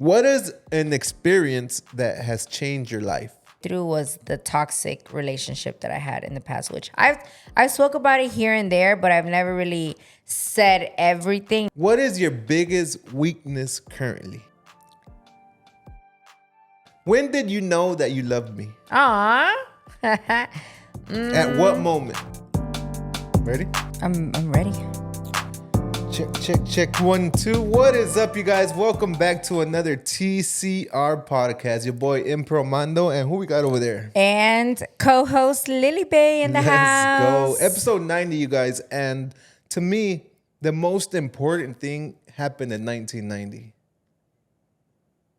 What is an experience that has changed your life? Through was the toxic relationship that I had in the past, which I spoke about it here and there, but I've never really said everything. What is your biggest weakness currently? When did you know that you loved me? Aww. At what moment? Ready? I'm ready. Check. 1, 2. What is up, you guys? Welcome back to another TCR podcast. Your boy Impromando, and who we got over there? And co-host Lily Bay in the house. Let's go. Episode 90, you guys. And to me, the most important thing happened in 1990.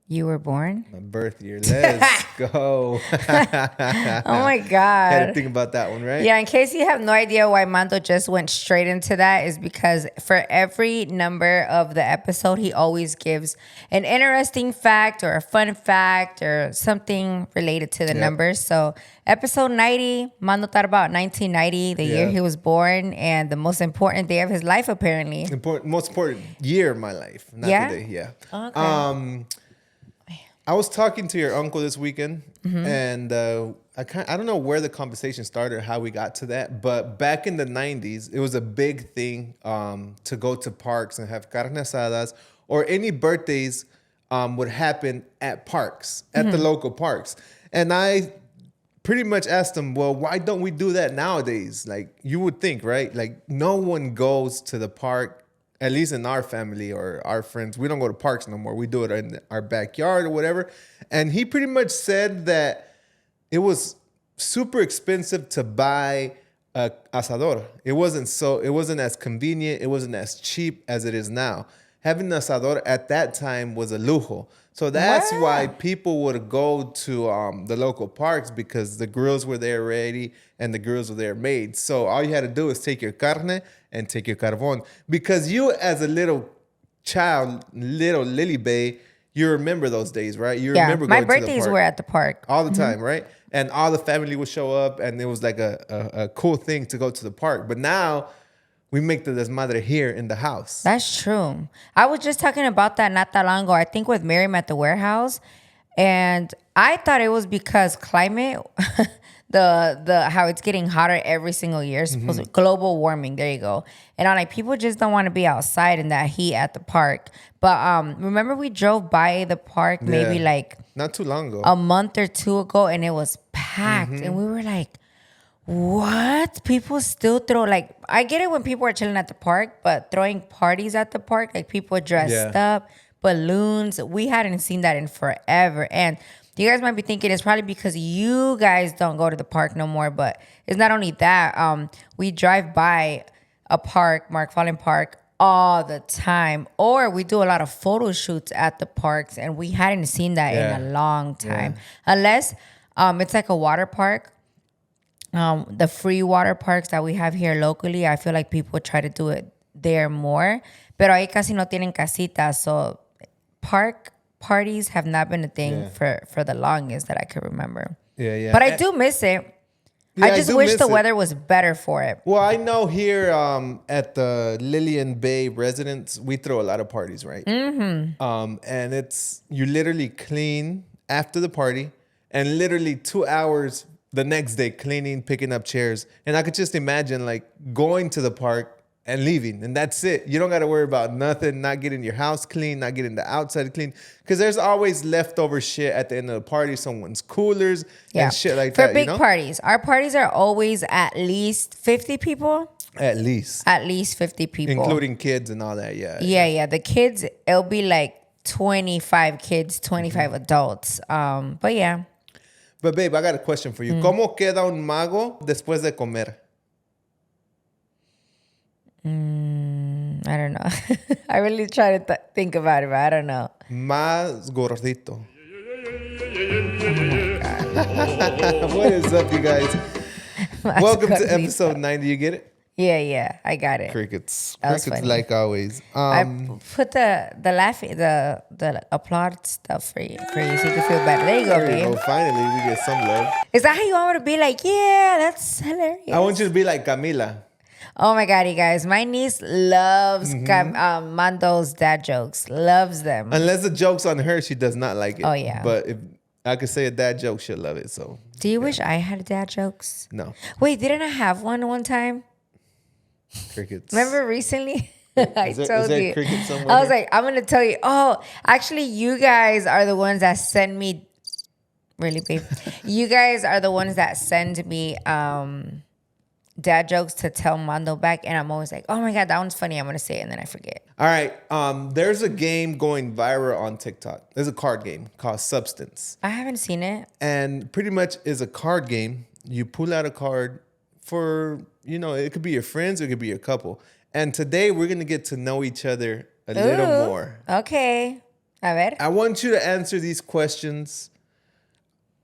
You were born? My birth year. Let's go. Oh my God. Had to think about that one, right? Yeah, in case you have no idea why Mando just went straight into that, is because for every number of the episode, he always gives an interesting fact or a fun fact or something related to the numbers. So episode 90, Mando thought about 1990, the year he was born, and the most important day of his life, apparently. Most important year of my life. Not the day, Okay. I was talking to your uncle this weekend, and I don't know where the conversation started or how we got to that, but back in the 90s, it was a big thing to go to parks and have carne asadas, or any birthdays would happen at parks, at the local parks. And I pretty much asked him, well, why don't we do that nowadays? Like, you would think, right? Like, no one goes to the park. At least in our family or our friends, we don't go to parks no more. We do it in our backyard or whatever. And he pretty much said that it was super expensive to buy a asador. It wasn't as convenient. It wasn't as cheap as it is now. Having an asador at that time was a lujo. So that's why people would go to the local parks, because the grills were there ready and the grills were there made. So all you had to do is take your carne and take your carbon. Because you, as a little child, little Lily Bay, you remember those days, right? You remember going to the park. My birthdays were at the park. All the time, right? And all the family would show up, and it was like a cool thing to go to the park. But now we make the desmadre here in the house. That's true. I was just talking about that not that long ago. I think with Miriam at the warehouse. And I thought it was because climate, the how it's getting hotter every single year. Global warming. There you go. And I'm like, people just don't want to be outside in that heat at the park. But remember we drove by the park maybe like not too long ago, a month or two ago, and it was packed. And we were like, what? People still throw, like, I get it when people are chilling at the park, but throwing parties at the park, like people dressed up, balloons, we hadn't seen that in forever. And you guys might be thinking it's probably because you guys don't go to the park no more, but it's not only that. We drive by a park, Mark Fallen Park, all the time, or we do a lot of photo shoots at the parks, and we hadn't seen that in a long time. Unless it's like a water park. The free water parks that we have here locally, I feel like people try to do it there more. Pero ahí casi no tienen casitas. So park parties have not been a thing for the longest that I could remember. Yeah. But I do miss it. I just wish the weather was better for it. Well, I know here at the Lillian Bay residence, we throw a lot of parties, right? And it's, you literally clean after the party, and literally 2 hours the next day cleaning, picking up chairs. And I could just imagine like going to the park and leaving, and that's it. You don't got to worry about nothing, not getting your house clean, not getting the outside clean, because there's always leftover shit at the end of the party, someone's coolers and shit like that. For big parties, our parties are always at least 50 people. At least 50 people. Including kids and all that, Yeah. The kids, it'll be like 25 kids, 25 adults. But yeah. But babe, I got a question for you. ¿Cómo queda un mago después de comer? I don't know. I really try to think about it, but I don't know. Más gordito. Oh what is up, you guys? Welcome to episode 90. You get it? Yeah, I got it. Crickets like always. I put the applaud stuff for you so you can feel better. There you go, babe. Finally, we get some love. Is that how you want me to be? Like, yeah, that's hilarious. I want you to be like Camila. Oh my God, you guys. My niece loves Mando's dad jokes. Loves them. Unless the joke's on her, she does not like it. Oh, yeah. But if I could say a dad joke, she'll love it. So. Do you wish I had dad jokes? No. Wait, didn't I have one time? Crickets. Remember recently? I told you. Crickets somewhere? I was like, I'm going to tell you. Oh, actually, you guys are the ones that send me. Really, babe? You guys are the ones that send me dad jokes to tell Mando back. And I'm always like, oh my God, that one's funny. I'm going to say it. And then I forget. All right. There's a game going viral on TikTok. There's a card game called Substance. I haven't seen it. And pretty much is a card game. You pull out a card for, it could be your friends or it could be your couple. And today we're going to get to know each other a little more. Okay. A ver. I want you to answer these questions,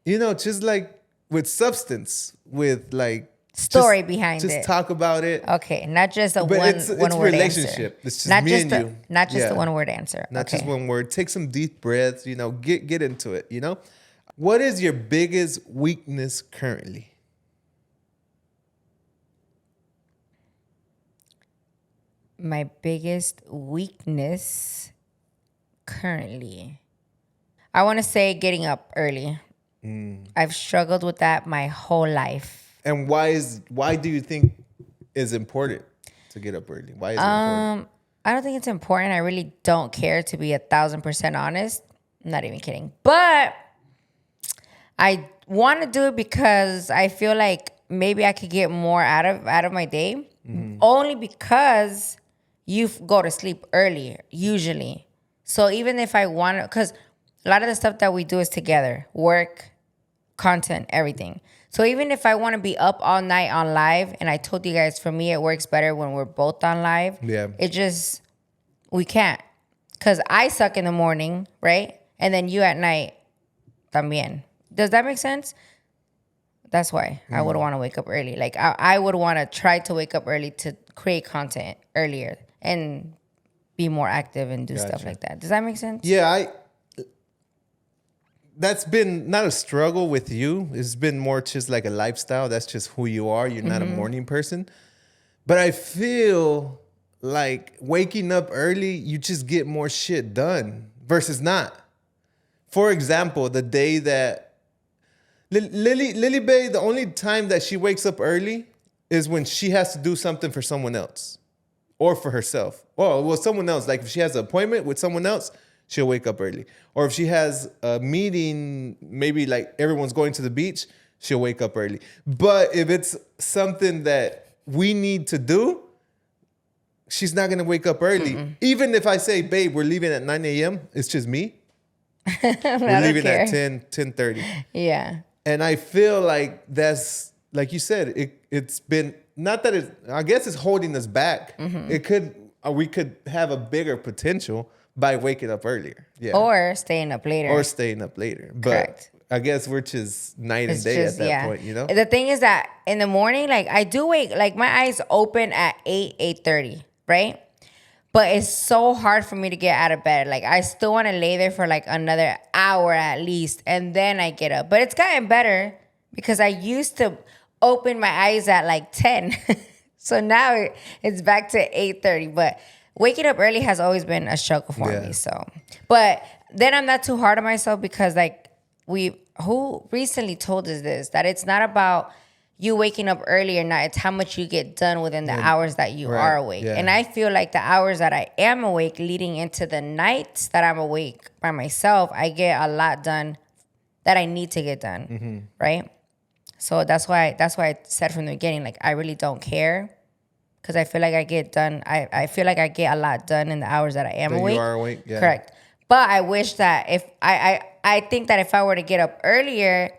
just like with substance, with like story behind it. Just talk about it. Okay. Not just a it's one-word relationship. answer. It's just me and you. Not just a one-word answer. Not just one word. Take some deep breaths, get into it, What is your biggest weakness currently? My biggest weakness currently, I want to say getting up early. I've struggled with that my whole life. And why do you think it's important to get up early? Why is it important? I don't think it's important. I really don't care, to be 1,000% honest. I'm not even kidding. But I want to do it because I feel like maybe I could get more out of my day. Only because you go to sleep early, usually. So even if I want to, because a lot of the stuff that we do is together, work, content, everything. So even if I want to be up all night on live, and I told you guys, for me, it works better when we're both on live. Yeah. We can't. Because I suck in the morning, right? And then you at night, también. Does that make sense? That's why I would want to wake up early. Like, I would want to try to wake up early to create content earlier and be more active and do stuff like that. Does that make sense? Yeah, that's been not a struggle with you. It's been more just like a lifestyle. That's just who you are. You're not a morning person. But I feel like waking up early, you just get more shit done versus not. For example, the day that Lily Bay, the only time that she wakes up early is when she has to do something for someone else or for herself. Well, someone else. Like if she has an appointment with someone else, she'll wake up early. Or if she has a meeting, maybe like everyone's going to the beach, she'll wake up early. But if it's something that we need to do, she's not going to wake up early. Even if I say, babe, we're leaving at 9 a.m., it's just me. We're leaving at 10:30. Yeah. And I feel like that's, like you said, it's been, not that I guess it's holding us back. We could have a bigger potential by waking up earlier. Yeah. Or staying up later. But correct. I guess we're just night and day at that point, The thing is that in the morning, like I do wake, like my eyes open at 8:30, right? But it's so hard for me to get out of bed. Like I still want to lay there for like another hour at least. And then I get up. But it's gotten better because I used to open my eyes at like 10. So now it's back to 8:30. But waking up early has always been a struggle for me. So, but then I'm not too hard on myself because like who recently told us this, that it's not about you waking up early or not, it's how much you get done within the hours that you are awake. Yeah. And I feel like the hours that I am awake leading into the nights that I'm awake by myself, I get a lot done that I need to get done, right? So that's why I said from the beginning, like I really don't care because I feel like I get done. I feel like I get a lot done in the hours that I am awake. You are awake, yeah. Correct. But I wish that if I think that if I were to get up earlier,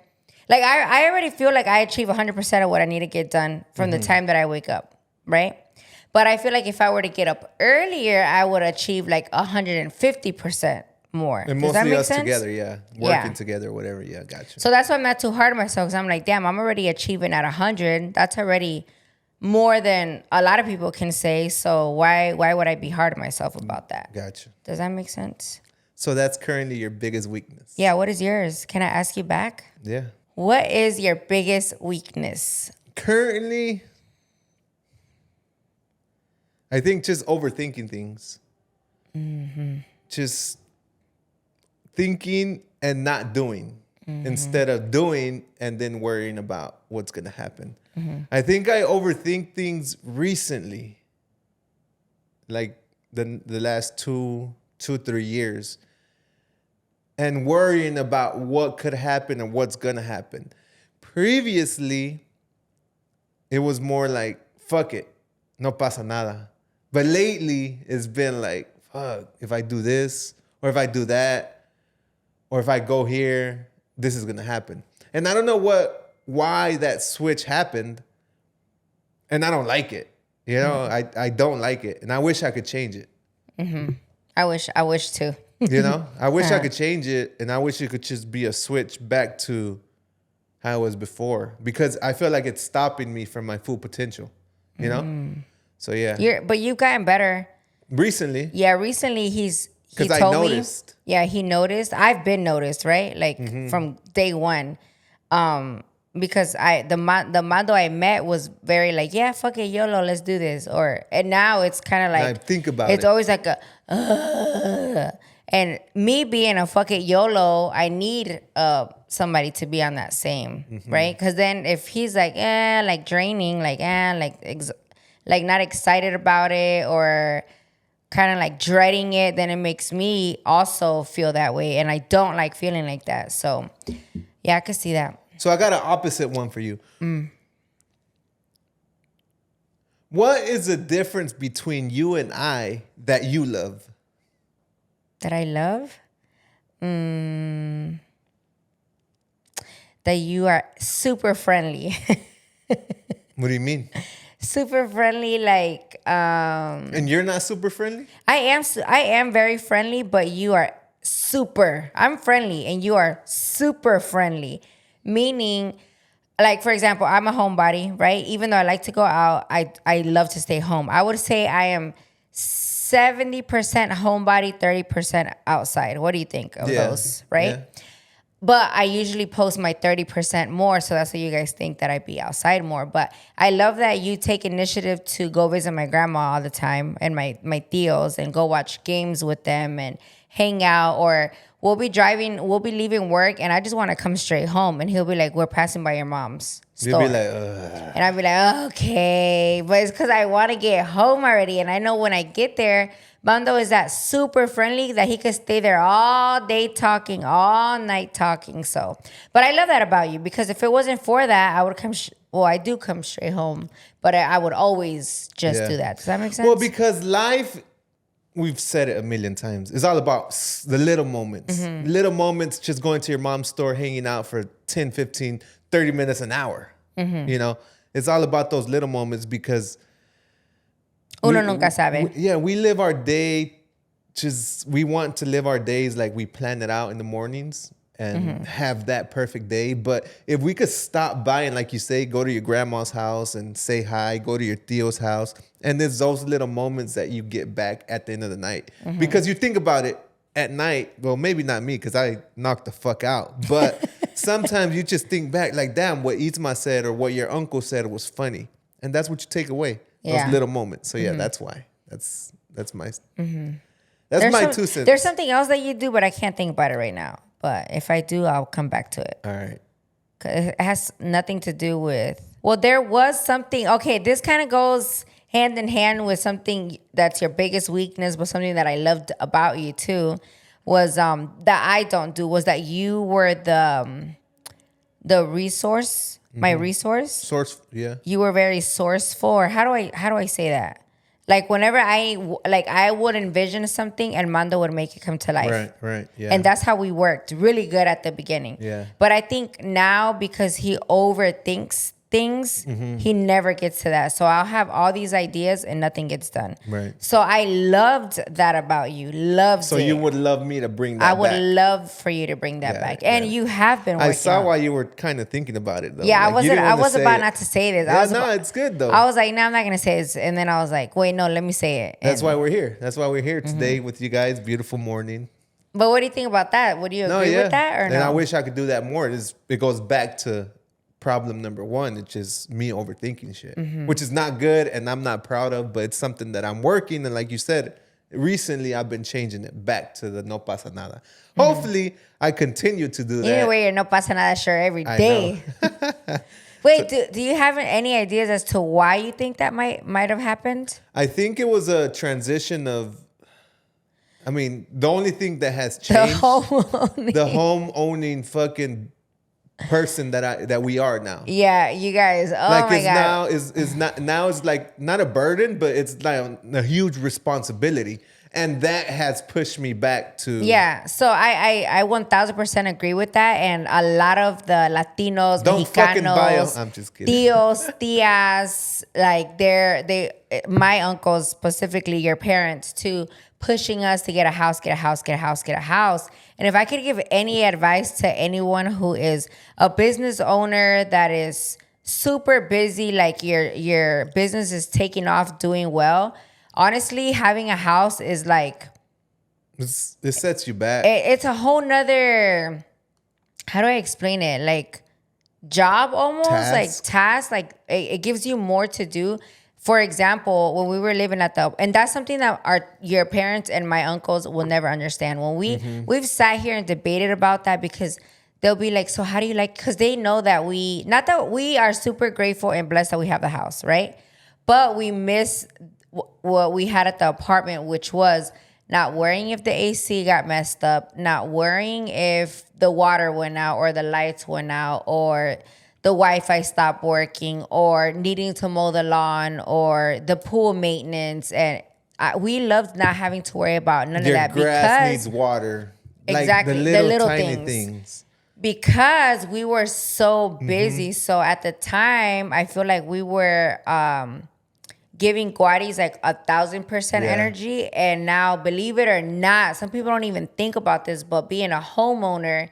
like I already feel like I achieve 100% of what I need to get done from the time that I wake up, right? But I feel like if I were to get up earlier, I would achieve like 150% more. And Does that mostly make us sense? together, yeah. Working together, whatever, yeah, gotcha. So that's why I'm not too hard on myself because I'm like, damn, I'm already achieving at 100. That's already more than a lot of people can say. So why would I be hard on myself about that? Gotcha. Does that make sense? So that's currently your biggest weakness. Yeah, what is yours? Can I ask you back? Yeah. What is your biggest weakness? Currently, I think just overthinking things. Just thinking and not doing instead of doing and then worrying about what's going to happen. I think I overthink things recently, like the last 2-3 years, and worrying about what could happen and what's going to happen. Previously, it was more like, fuck it, no pasa nada. But lately, it's been like, fuck, if I do this, or if I do that, or if I go here, this is going to happen. And I don't know why that switch happened, and I don't like it. You know, I don't like it, and I wish I could change it. I wish too. You know, I wish I could change it, and I wish it could just be a switch back to how it was before, because I feel like it's stopping me from my full potential. You know, so yeah. But you've gotten better Recently. Yeah, recently he Because I told noticed. me. Yeah, he noticed. I've been noticed, right? Like from day one. Because the Mando I met was very like, yeah, fuck it, YOLO, let's do this. And now it's kind of like, I think about it's it. always like and me being a fuck it YOLO, I need somebody to be on that same, right? Because then if he's like, like draining, like, like not excited about it or kind of like dreading it, then it makes me also feel that way. And I don't like feeling like that. So yeah, I could see that. So I got an opposite one for you. What is the difference between you and I that you love? That I love? That you are super friendly. What do you mean? Super friendly, like And you're not super friendly? I am very friendly, but you are super. I'm friendly and you are super friendly. Meaning, like for example, I'm a homebody, right? Even though I like to go out, I love to stay home. I would say I am 70% homebody, 30% outside. What do you think of those, right? Yeah. But I usually post my 30% more, so that's why you guys think that I be outside more. But I love that you take initiative to go visit my grandma all the time and my tios and go watch games with them and hang out. Or we'll be leaving work, and I just want to come straight home. And he'll be like, we're passing by your mom's store. You'll be like, ugh. And I'll be like, okay. But it's because I want to get home already. And I know when I get there, Bando is that super friendly that he could stay there all day talking, all night talking. So, but I love that about you, because if it wasn't for that, I would come. I do come straight home, but I would always just do that. Does that make sense? Well, because life, we've said it a million times, it's all about the little moments. Little moments, just going to your mom's store, hanging out for 10, 15, 30 minutes, an hour. You know, it's all about those little moments, because Uno nunca sabe. We live our day, we want to live our days like we plan it out in the mornings and have that perfect day. But if we could stop by and, like you say, go to your grandma's house and say hi, go to your tio's house, and there's those little moments that you get back at the end of the night. Because you think about it at night, well, maybe not me, because I knocked the fuck out. But sometimes you just think back like, damn, what Yzma said or what your uncle said was funny. And that's what you take away. Those little moments. So yeah, that's why. That's my that's my 2 cents. There's something else that you do, but I can't think about it right now. But if I do, I'll come back to it. All right. 'Cause it has nothing to do with. Well, there was something. Okay, this kind of goes hand in hand with something that's your biggest weakness, but something that I loved about you too was that I don't do, was that you were the resource. My resource. Source, yeah. You were very sourceful. Or how do I say that? Like whenever I would envision something and Mando would make it come to life. Right, yeah. And that's how we worked really good at the beginning. Yeah. But I think now, because he overthinks things, he never gets to that. So I'll have all these ideas and nothing gets done. Right. So I loved that about you. Loved so it. you would love me to bring that I would back. love for you to bring that back. And you have been working I saw on. why you were kind of thinking about it, though. Yeah, like, I was about not to say this. Yeah, it's good, though. I was like, no, I'm not going to say this. And then I was like, wait, no, let me say it. That's why we're here. That's why we're here today with you guys. Beautiful morning. But what do you think about that? Would you agree with that or no? And I wish I could do that more. It goes back to problem number one, which is me overthinking shit, which is not good and I'm not proud of, but it's something that I'm working. And like you said, recently I've been changing it back to the no pasa nada. Hopefully I continue to do that. You wear your no pasa nada shirt every I day. know. Wait, do you have any ideas as to why you think that might have happened? I think it was a transition of, I mean, the only thing that has changed, the home owning fucking person that we are now. Yeah, you guys. Oh like my it's God. now is not now it's like not a burden, but it's like a huge responsibility, and that has pushed me back to. Yeah, so I 1000% agree with that, and a lot of the Latinos, Don't fucking buy Mexicanos, I'm just kidding. Tios, tias, like my uncles specifically, your parents too, pushing us to get a house, get a house, get a house, get a house. And if I could give any advice to anyone who is a business owner that is super busy, like your business is taking off, doing well, honestly, having a house is like... It sets you back. It's a whole nother... How do I explain it? Like job almost, like task. Like it gives you more to do. For example, when we were living and that's something that your parents and my uncles will never understand. When we've sat here and debated about that, because they'll be like, so how do you like, because they know that not that we are super grateful and blessed that we have the house, right? But we miss what we had at the apartment, which was not worrying if the AC got messed up, not worrying if the water went out or the lights went out or the Wi-Fi stopped working, or needing to mow the lawn, or the pool maintenance. And we loved not having to worry about none of that. Your grass because needs water. Exactly. Like the little tiny things. Because we were so busy. So at the time, I feel like we were giving Guariz like 1,000% energy. And now, believe it or not, some people don't even think about this, but being a homeowner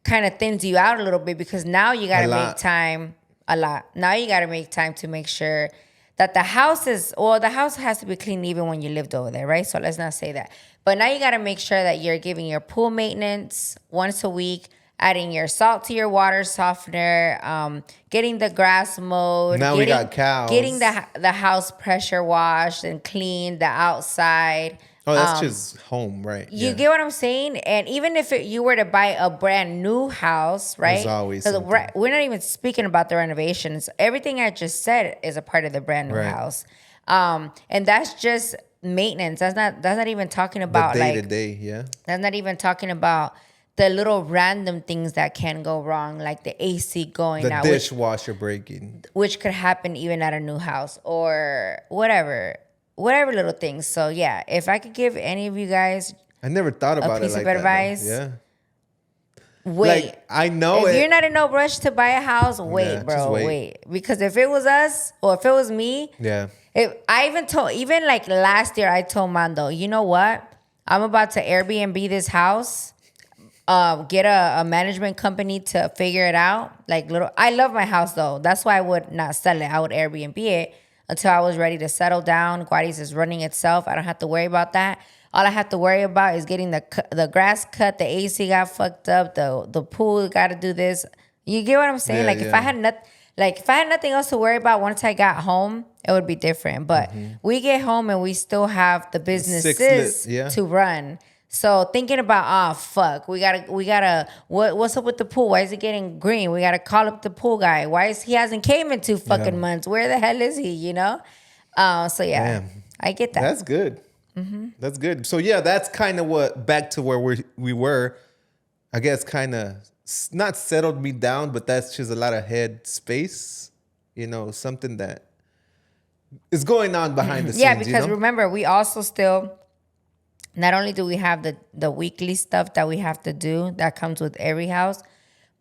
kind of thins you out a little bit, because now you got to make time a lot. Now you got to make time to make sure that the house has to be clean even when you lived over there, right? So let's not say that. But now you got to make sure that you're giving your pool maintenance once a week, adding your salt to your water softener, getting the grass mowed. Now we got cows. Getting the house pressure washed and cleaned, the outside. Oh, that's just home, right? You get what I'm saying? And even if you were to buy a brand new house, right? There's always something. We're not even speaking about the renovations. Everything I just said is a part of the brand new house. And that's just maintenance. That's not even talking about the day-to-day, yeah. That's not even talking about the little random things that can go wrong, like the AC going out. The dishwasher breaking. Which could happen even at a new house or whatever little things. So yeah, if I could give any of you guys, I never thought about it like that. A piece of advice. Yeah. Wait. Like, I know if you're not in no rush to buy a house, wait, bro, wait. Because if it was us or if it was me, I even like last year, I told Mando, you know what? I'm about to Airbnb this house. Get a management company to figure it out. I love my house though. That's why I would not sell it. I would Airbnb it until I was ready to settle down. Guariz is running itself. I don't have to worry about that. All I have to worry about is getting the grass cut, the AC got fucked up, the pool got to do this. You get what I'm saying? If I had nothing else to worry about once I got home, it would be different. But we get home and we still have the businesses to run. So thinking about, we gotta, what's up with the pool? Why is it getting green? We gotta call up the pool guy. He hasn't came in 2 fucking months? Where the hell is he? You know? So yeah, damn. I get that. That's good. That's good. So yeah, that's kind of back to where we were, I guess, kind of not settled me down, but that's just a lot of head space, something that is going on behind the scenes. Yeah, because remember, we also still, not only do we have the weekly stuff that we have to do that comes with every house,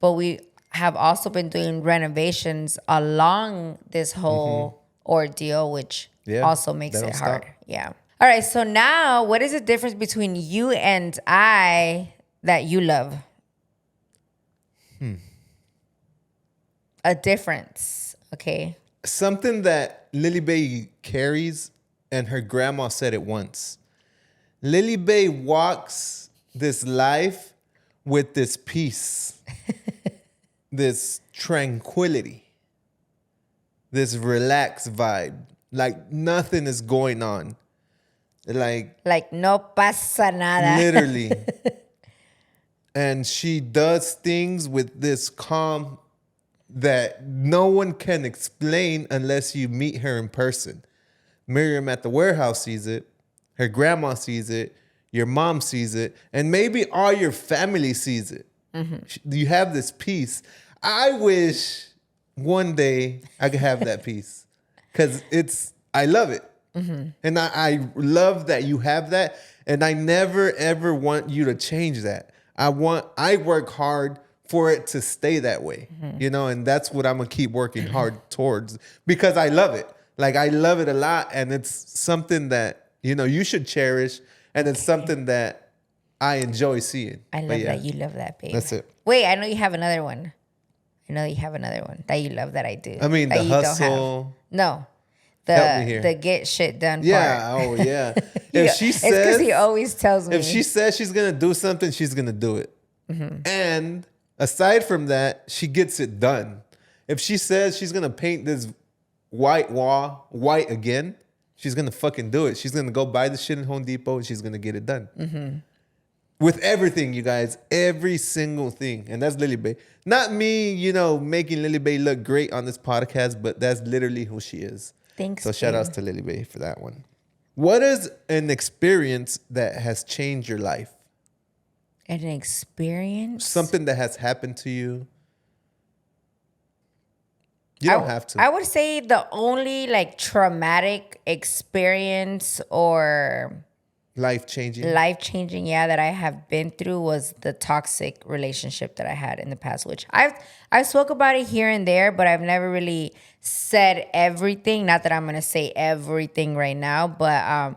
but we have also been doing renovations along this whole ordeal, which also makes it hard. Stop. Yeah. All right. So now, what is the difference between you and I that you love? A difference. Okay. Something that Lily Bay carries, and her grandma said it once. Lily Bay walks this life with this peace this tranquility, this relaxed vibe. Like nothing is going on. Like no pasa nada. literally. And she does things with this calm that no one can explain unless you meet her in person. Miriam at the warehouse sees it. Her grandma sees it. Your mom sees it. And maybe all your family sees it. You have this peace. I wish one day I could have that peace. Because I love it. And I love that you have that. And I never, ever want you to change that. I work hard for it to stay that way, and that's what I'm going to keep working hard towards because I love it. Like, I love it a lot. And it's something that, you should cherish. And it's something that I enjoy seeing. I love that you love that, babe. That's it. Wait, I know you have another one. That you love that I do. I mean, the hustle. No. Help me here. The get shit done part. Yeah. Oh, yeah. If she says, it's because he always tells me. If she says she's going to do something, she's going to do it. And aside from that, she gets it done. If she says she's going to paint this white wall white again, she's going to fucking do it. She's going to go buy the shit in Home Depot and she's going to get it done. With everything, you guys. Every single thing. And that's Lily Bay. Not me, making Lily Bay look great on this podcast, but that's literally who she is. Thanks. So shout outs to Lily Bay for that one. What is an experience that has changed your life? An experience? Something that has happened to you. You don't have to. I would say the only traumatic experience or life-changing, that I have been through was the toxic relationship that I had in the past, which I've spoke about it here and there, but I've never really said everything. Not that I'm gonna say everything right now, but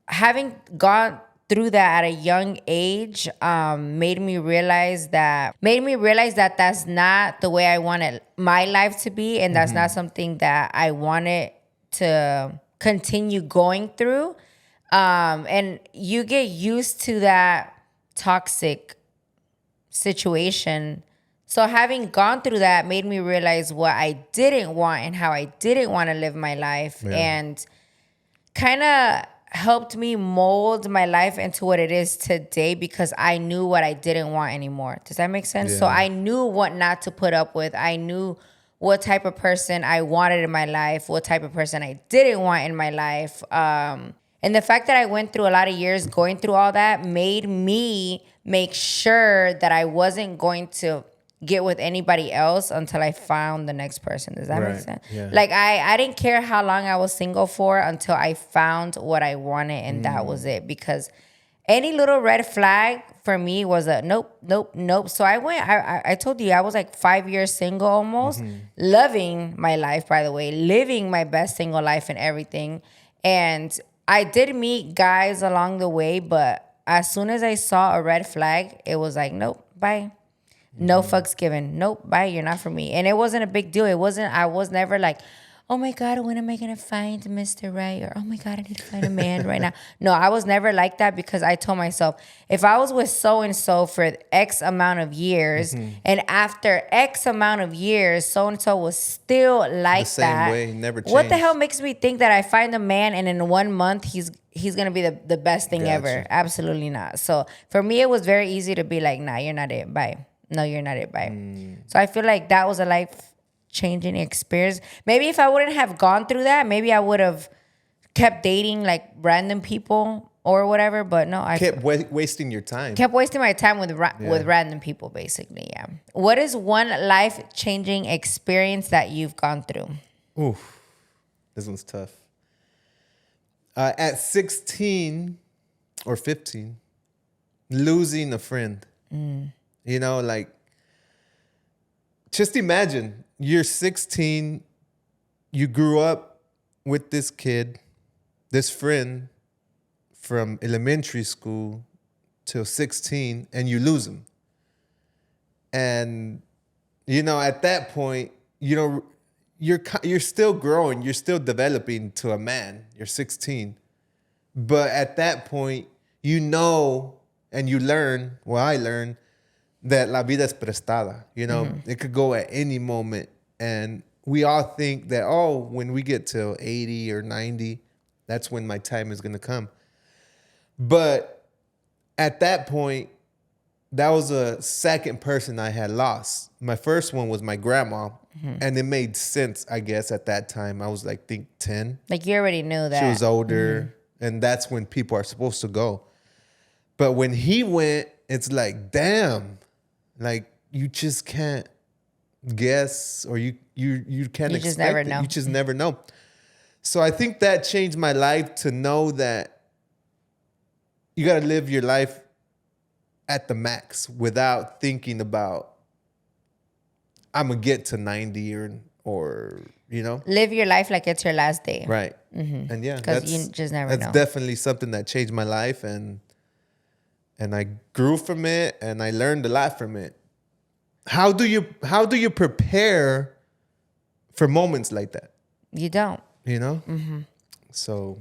having gone through that at a young age made me realize that that's not the way I wanted my life to be, and that's not something that I wanted to continue going through. And you get used to that toxic situation. So having gone through that made me realize what I didn't want and how I didn't want to live my life, and kind of helped me mold my life into what it is today because I knew what I didn't want anymore. Does that make sense? So I knew what not to put up with. I knew what type of person I wanted in my life, what type of person I didn't want in my life. And the fact that I went through a lot of years going through all that made me make sure that I wasn't going to get with anybody else until I found the next person. Does that make sense? Yeah. Like, I didn't care how long I was single for until I found what I wanted, and that was it. Because any little red flag for me was a nope, nope, nope. So I told you, I was 5 years single almost, loving my life, by the way, living my best single life and everything. And I did meet guys along the way, but as soon as I saw a red flag, it was like, nope, bye. No fucks given. Nope, bye, you're not for me. And it wasn't a big deal. I was never like, oh my God, when am I going to find Mr. Right? Or, oh my God, I need to find a man right now. No, I was never like that because I told myself, if I was with so-and-so for X amount of years, and after X amount of years, so-and-so was still like the same way, never changed. What the hell makes me think that I find a man and in 1 month he's going to be the best thing ever? Absolutely not. So for me, it was very easy to be like, nah, you're not it. Bye. No, you're not it. Bye. So I feel like that was a life-changing experience. Maybe if I wouldn't have gone through that, maybe I would have kept dating random people or whatever. But no, I kept wasting your time. Kept wasting my time with random people, basically. Yeah. What is one life-changing experience that you've gone through? Oof, this one's tough. At 16 or 15, losing a friend. Just imagine you're 16, you grew up with this kid, this friend from elementary school till 16, and you lose him. And, at that point, you're still growing, you're still developing to a man. You're 16. But at that point, and you learn, I learned, that la vida es prestada. You know, it could go at any moment. And we all think that, oh, when we get to 80 or 90, that's when my time is going to come. But at that point, that was a second person I had lost. My first one was my grandma. And it made sense, I guess, at that time. I was like, think 10. Like you already knew that. She was older. And that's when people are supposed to go. But when he went, it's like, damn. Like, you just can't guess, or you can't expect just never it. know. You just never know. So I think that changed my life to know that you got to live your life at the max without thinking about, I'm going to get to 90 or, you know. Live your life like it's your last day. Right. And yeah, Because you just never know. That's definitely something that changed my life. And I grew from it, and I learned a lot from it. How do you prepare for moments like that? You don't. You know? So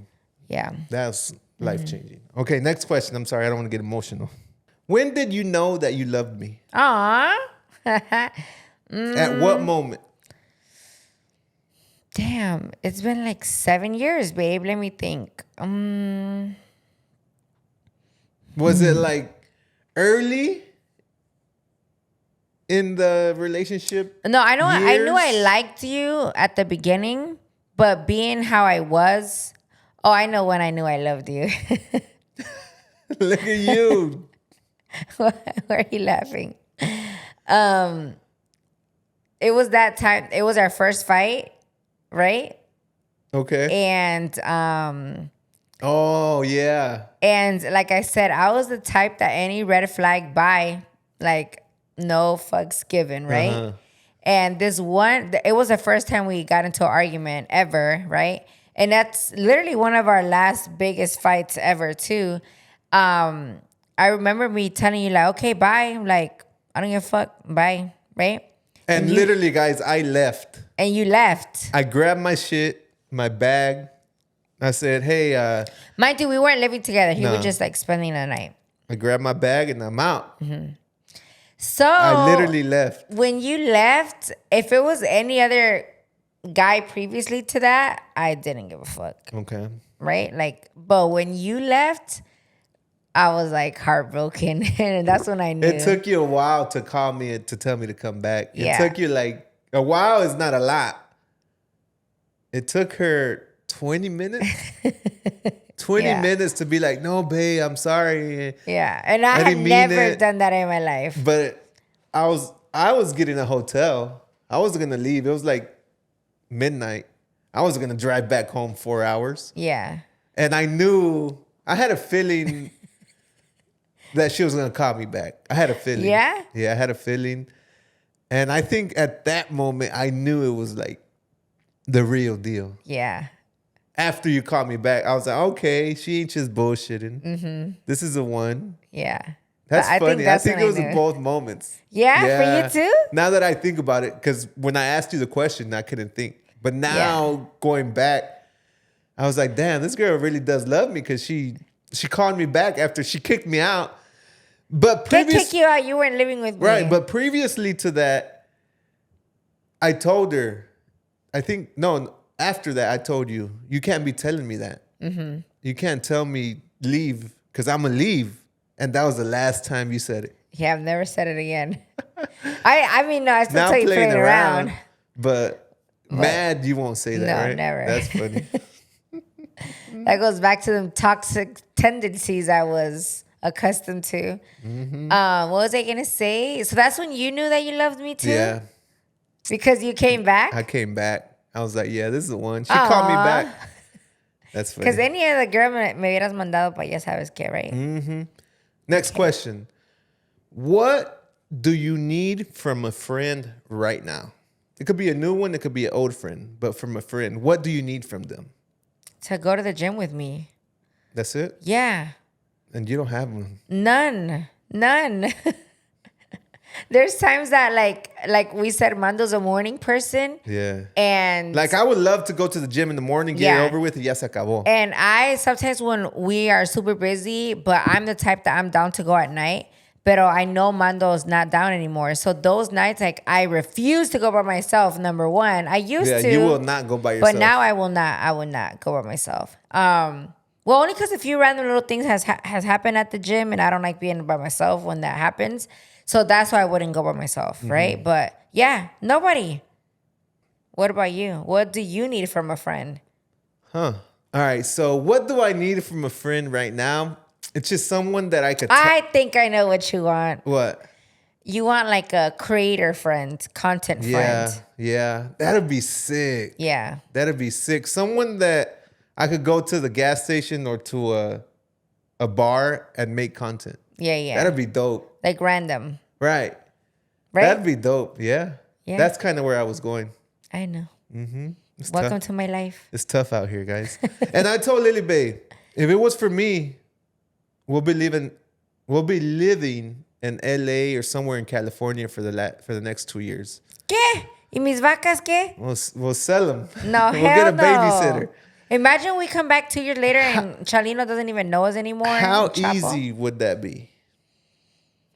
Yeah. that's life-changing. Okay, next question. I'm sorry, I don't want to get emotional. When did you know that you loved me? Aw. At what moment? Damn. It's been like 7 years, babe. Let me think. Was it like early in the relationship? No, I know. I knew I years? liked you at the beginning, but being how I was, I know when I knew I loved you. Look at you. Why are you laughing? It was that time. It was our first fight, right? Okay. And Oh, yeah. and like I said, I was the type that any red flag by, like, no fucks given, right? Uh-huh. And this one, it was the first time we got into an argument ever, right? And that's literally one of our last biggest fights ever, too. I remember me telling you, like, okay, bye. I'm like, I don't give a fuck. Bye, right? And literally, guys, I left. And you left. I grabbed my shit, my bag. I said, hey, Mind you, we weren't living together. He No. was just like spending the night. I grabbed my bag and I'm out. So I literally left. when you left, if it was any other guy previously to that, I didn't give a fuck. Okay. Right? Like, but when you left, I was like heartbroken. And that's when I knew. It took you a while to call me and to tell me to come back. It Yeah. took you like, a while is not a lot. It took her 20 minutes. 20 Yeah. minutes to be like, no, babe, I'm sorry. Yeah. And I had didn't mean never it. done that in my life. But I was getting a hotel. I was gonna leave. It was like midnight. I was gonna drive back home 4 hours. Yeah. And I had a feeling that she was gonna call me back. I had a feeling. Yeah? Yeah, I had a feeling. And I think at that moment I knew it was like the real deal. Yeah. After you called me back, I was like, okay, she ain't just bullshitting. This is the one. Yeah. That's I funny. think I think when it was knew. both moments. Yeah, for you too? Now that I think about it, because when I asked you the question, I couldn't think. But now going back, I was like, damn, this girl really does love me because she called me back after she kicked me out. But Can't kick you out. You weren't living with me. right, but previously to that, I told her, after that, I told you, you can't be telling me that. You can't tell me leave because I'm going to leave. And that was the last time you said it. Yeah, I've never said it again. I mean, no, I still Now tell you playing around. But mad, you won't say that, No, right? never. That's funny. That goes back to them toxic tendencies I was accustomed to. What was I going to say? So that's when you knew that you loved me too? Yeah, Because you came back? I came back. I was like, yeah, this is the one. She called me back. That's funny. Because any other girl me hubieras mandado pa ya sabes que, right? Next question. What do you need from a friend right now? It could be a new one. It could be an old friend. But from a friend, what do you need from them? To go to the gym with me. That's it? Yeah. And you don't have one. None. There's times that like we said, Mando's a morning person. Yeah. And Like, I would love to go to the gym in the morning, get Yeah. it over with, and ya se acabó. I sometimes when we are super busy, but I'm the type that I'm down to go at night. Pero I know Mando's not down anymore. So those nights, like, I refuse to go by myself, number one. I used to. You will not go by yourself. But now I will not. I will not go by myself. Well, only because a few random little things has happened at the gym, and I don't like being by myself when that happens. So that's why I wouldn't go by myself, right? But yeah, nobody. What about you? What do you need from a friend? All right. So what do I need from a friend right now? It's just someone that I could. I think I know what you want. What? You want like a creator friend, content friend. Yeah. That'd be sick. Yeah. That'd be sick. Someone that I could go to the gas station or to a bar and make content. Yeah. That'd be dope. Like random. Right? That'd be dope. Yeah. That's kind of where I was going. I know. Welcome to my life. It's tough out here, guys. And I told Lily Bae, if it was for me, we'll be living in LA or somewhere in California for the next 2 years. ¿Qué? ¿Y mis vacas qué? We'll sell them. No, we'll get a babysitter. No. Imagine we come back 2 years later and Chalino doesn't even know us anymore. How easy would that be?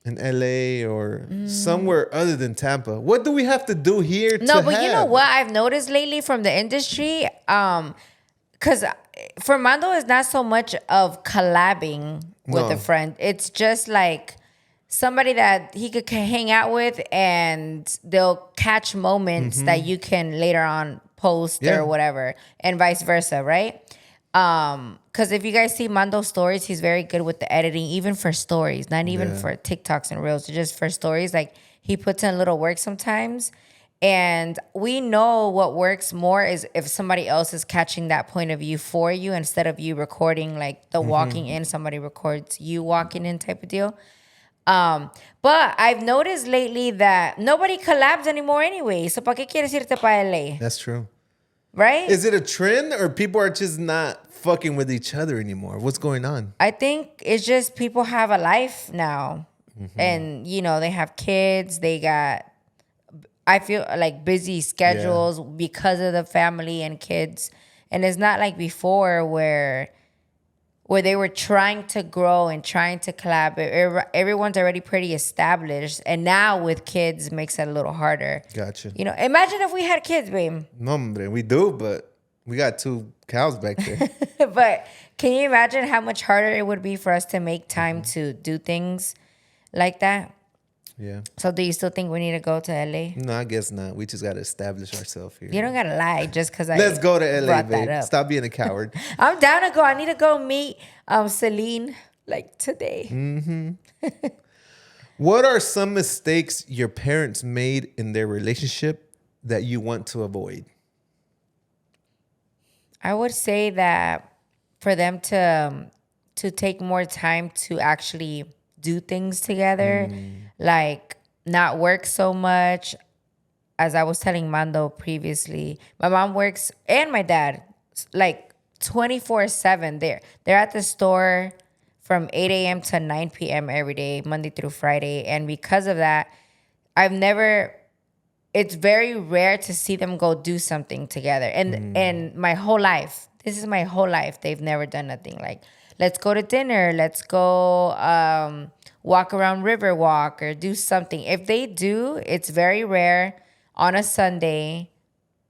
In LA or somewhere other than Tampa. What do we have to do here to No, but you know what I've noticed lately from the industry? Because for Mando, it's not so much of collabing with a friend. It's just like somebody that he could hang out with and they'll catch moments that you can later on post or whatever, and vice versa, right? Because if you guys see Mando's stories, he's very good with the editing, even for stories, not even for TikToks and Reels, just for stories. Like, he puts in a little work sometimes. And we know what works more is if somebody else is catching that point of view for you instead of you recording, like the walking in, somebody records you walking in type of deal. But I've noticed lately that nobody collabs anymore anyway. So, ¿para qué quieres irte para LA? That's true. Right? Is it a trend or people are just not fucking with each other anymore? What's going on? I think it's just people have a life now. And, you know, they have kids. They got, I feel like, busy schedules because of the family and kids. And it's not like before where they were trying to grow and trying to collab. Everyone's already pretty established. And now with kids, it makes it a little harder. Gotcha. You know, imagine if we had kids, babe. No, hombre, we do, but we got 2 cows back there. But can you imagine how much harder it would be for us to make time to do things like that? Yeah. So do you still think we need to go to LA? No, I guess not. We just got to establish ourselves here. You don't got to lie just because Let's go to LA, brought babe. that up. Stop being a coward. I'm down to go. I need to go meet Celine like today. What are some mistakes your parents made in their relationship that you want to avoid? I would say that for them to take more time to actually do things together, like not work so much. As I was telling Mando previously, my mom works and my dad like 24/7. They're at the store from 8 a.m. to 9 p.m. every day, Monday through Friday. And because of that, it's very rare to see them go do something together. And my whole life, this is my whole life, they've never done nothing like, let's go to dinner, let's go walk around Riverwalk or do something. If they do, it's very rare on a Sunday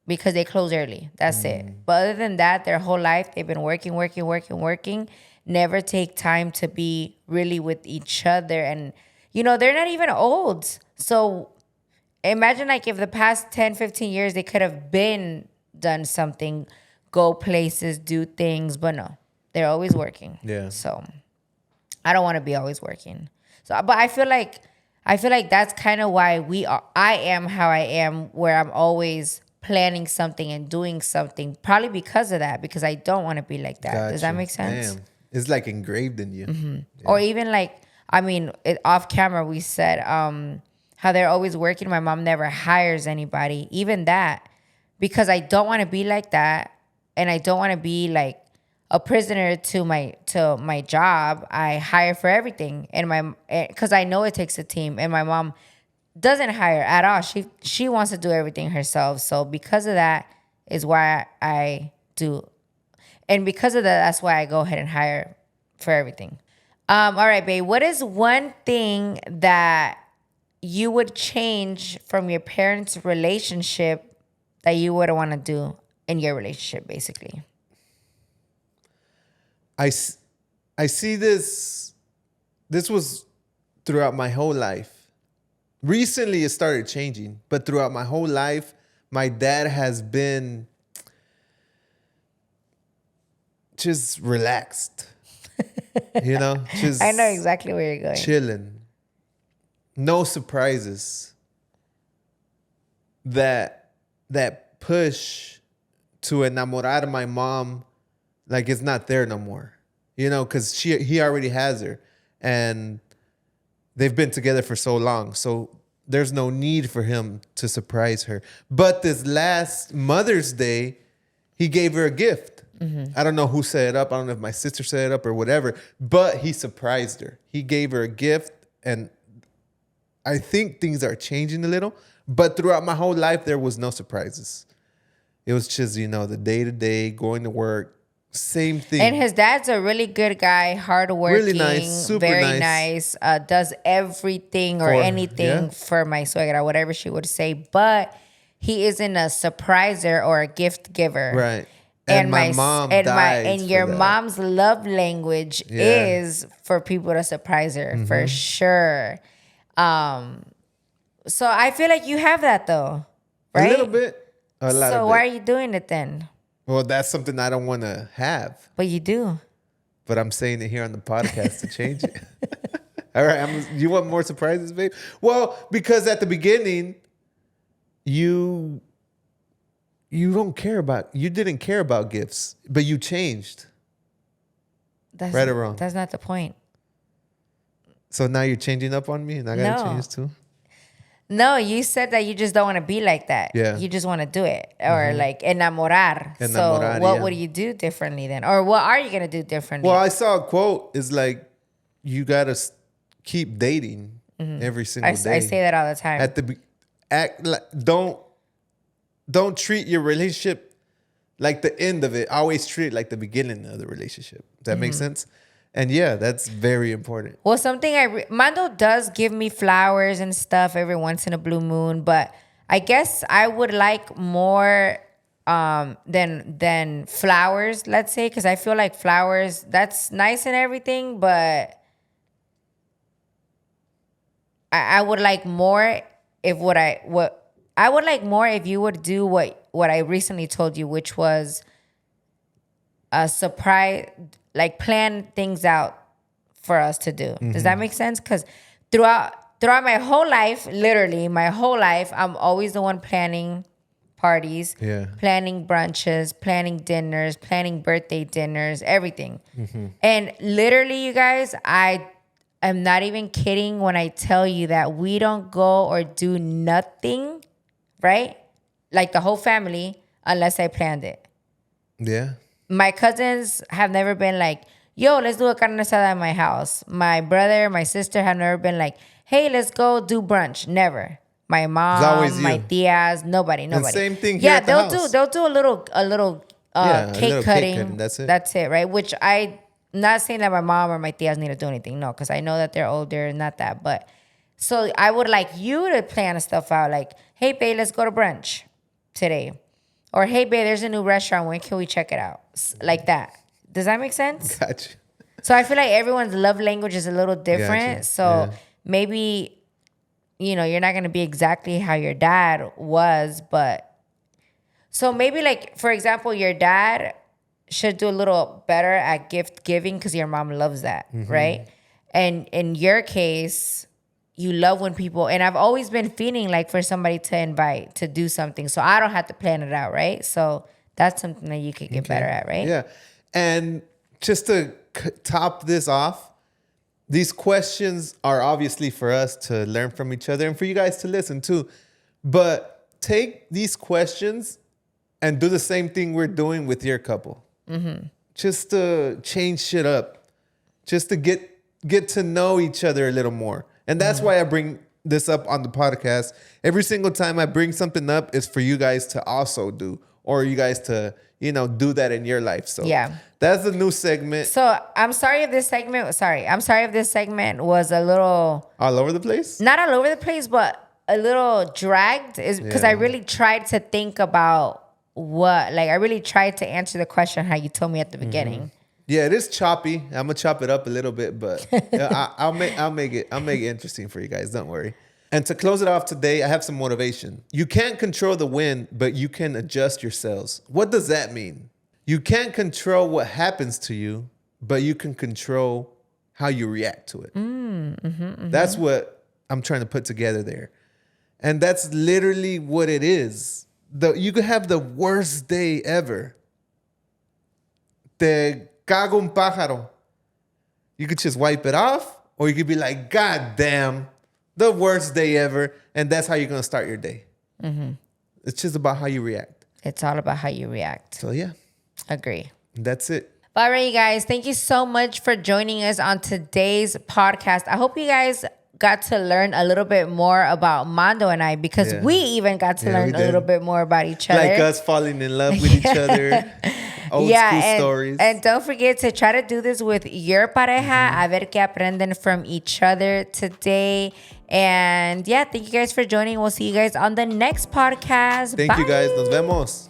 because they close early. That's it. But other than that, their whole life, they've been working, never take time to be really with each other. And, you know, they're not even old. So imagine like if the past 10, 15 years, they could have done something, go places, do things, but no. They're always working. Yeah. So I don't want to be always working. So, but I feel like that's kind of why I am how I am, where I'm always planning something and doing something, probably because of that, because I don't want to be like that. Gotcha. Does that make sense? Damn. It's like engraved in you. Yeah. Or even like, I mean, off camera, we said how they're always working. My mom never hires anybody, even that, because I don't want to be like that. And I don't want to be like a prisoner to my job. I hire for everything, and because I know it takes a team, and my mom doesn't hire at all. She wants to do everything herself. So because of that is why I do, and because of that, that's why I go ahead and hire for everything. All right, babe. What is one thing that you would change from your parents' relationship that you wouldn't want to do in your relationship, basically? I see this. This was throughout my whole life. Recently, it started changing, but throughout my whole life, my dad has been just relaxed. Just I know exactly where you're going. chilling. No surprises. That push to enamorar my mom, like it's not there no more. Because he already has her, and they've been together for so long. So there's no need for him to surprise her. But this last Mother's Day, he gave her a gift. Mm-hmm. I don't know who set it up. I don't know if my sister set it up or whatever, but he surprised her. He gave her a gift, and I think things are changing a little. But throughout my whole life, there was no surprises. It was just, the day-to-day, going to work, same thing. And his dad's a really good guy, hardworking, really nice, super very nice. Does everything or anything for my suegra, whatever she would say. But he isn't a surpriser or a gift giver. Right. And my mom died and your mom's love language is for people to surprise her, for sure. So I feel like you have that though, right? A little bit. A lot of So why are you doing it then? Well, that's something I don't want to have. But you do. But I'm saying it here on the podcast to change it. All right. You want more surprises, babe? Well, because at the beginning, you didn't care about gifts, but you changed. Right or wrong? That's not the point. So now you're changing up on me, and I gotta change too? No, you said that you just don't want to be like that. Yeah. You just want to do it. Or like enamorar. So what would you do differently then? Or what are you going to do differently? Well, I saw a quote. It's like, you got to keep dating every single day. I say that all the time. Don't treat your relationship like the end of it. Always treat it like the beginning of the relationship. Does that make sense? And yeah, that's very important. Well, something Mando does give me flowers and stuff every once in a blue moon, but I guess I would like more than flowers, let's say, because I feel like flowers, that's nice and everything, but I would like more if I would like more if you would do what I recently told you, which was a surprise, like plan things out for us to do. Does that make sense? Because throughout my whole life, literally my whole life, I'm always the one planning parties, planning brunches, planning dinners, planning birthday dinners, everything. And literally, you guys, I am not even kidding when I tell you that we don't go or do nothing, right? Like the whole family, unless I planned it. Yeah. My cousins have never been like, yo, let's do a carne asada at my house. My brother, my sister have never been like, hey, let's go do brunch. Never. My mom, my tias, nobody. And same thing here at the house. They'll do a little cake cutting. That's it. That's it, right? Which I'm not saying that my mom or my tias need to do anything. No, because I know that they're older, not that. But so I would like you to plan stuff out. Like, hey, babe, let's go to brunch today. Or, hey, babe, there's a new restaurant. When can we check it out? Like that. Does that make sense? Gotcha. So I feel like everyone's love language is a little different. Gotcha. So maybe, you're not going to be exactly how your dad was. But so maybe like, for example, your dad should do a little better at gift giving because your mom loves that, right? And in your case, you love when people, and I've always been feeling like for somebody to invite to do something so I don't have to plan it out, right? So that's something that you could get better at, right? Yeah. And just to top this off, these questions are obviously for us to learn from each other and for you guys to listen too. But take these questions and do the same thing we're doing with your couple. Just to change shit up. Just to get to know each other a little more. And that's why I bring this up on the podcast. Every single time I bring something up is for you guys to also do or you guys to, do that in your life. So yeah, that's the new segment. So I'm sorry if this segment was a little All over the place? not all over the place, but a little dragged. Is because I really tried to think about I really tried to answer the question how you told me at the beginning. Yeah, it is choppy. I'm gonna chop it up a little bit, but I'll make it interesting for you guys. Don't worry. And to close it off today, I have some motivation. You can't control the wind, but you can adjust your sails. What does that mean? You can't control what happens to you, but you can control how you react to it. That's what I'm trying to put together there. And that's literally what it is. You could have the worst day ever. Te cago un pájaro. You could just wipe it off, or you could be like, God damn, the worst day ever. And that's how you're going to start your day. It's just about how you react. It's all about how you react. So, yeah. Agree. That's it. All right, you guys. Thank you so much for joining us on today's podcast. I hope you guys got to learn a little bit more about Mando and I, because we even got to learn a little bit more about each other. Like us falling in love with each other. Old school stories. And don't forget to try to do this with your pareja. A ver qué aprenden from each other today. And yeah, thank you guys for joining. We'll see you guys on the next podcast. Thank you guys. Nos vemos.